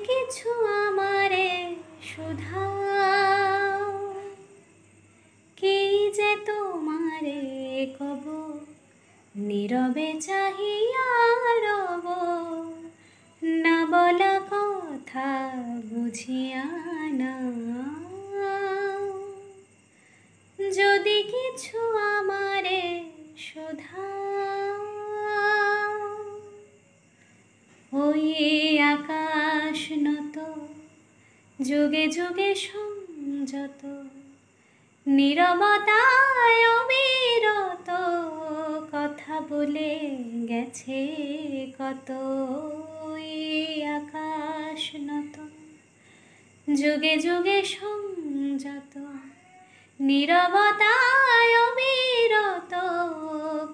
কিছু আমারে শুধাও, কি যে তোমারে কব, নীরবে চাহিয়া রব, না বলা কথা বুঝিয়া নাও। যদি কিছু আমারে শোধাও, ওই আকাশ নত, যুগে যুগে সংযত, নীরবতায় অবিরত, কথা বলে গেছে কত। ওই আকাশ নত, যুগে যুগে সংযত, নীরবতায় অবিরত,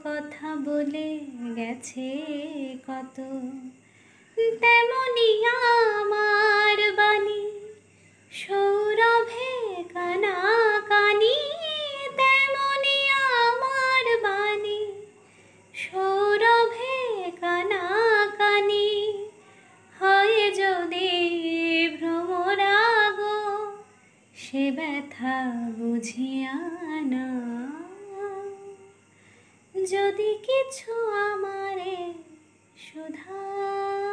কথা বলে গেছে কত। তেমনি আমার বাণী সৌরভে কানা কানি, তেমনি আমার বাণী সৌরভে কানা কানি, হয় যদি ভ্রমরাগ, সে ব্যথা বুঝিয়া নাও। যদি কিছু আমারে শুধাও।